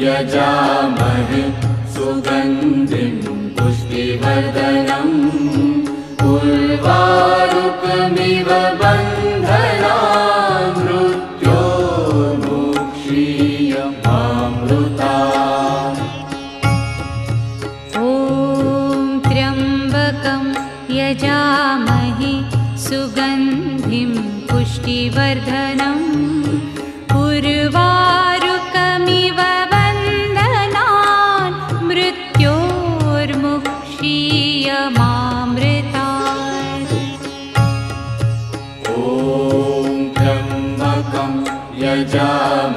यजामहे सुगन्धिं पुष्टिवर्धनम् उर्वारुकमिव बन्धनान् मृत्योर्मुक्षीयमामृतात्। ॐ त्र्यम्बकं यजामहे सुगन्धिं पुष्टिवर्धनम् उर्वारुकमिव बन्धनान् मृत्योर्मुक्षीयमामृतात्। ॐ त्र्यम्बकं यजामहे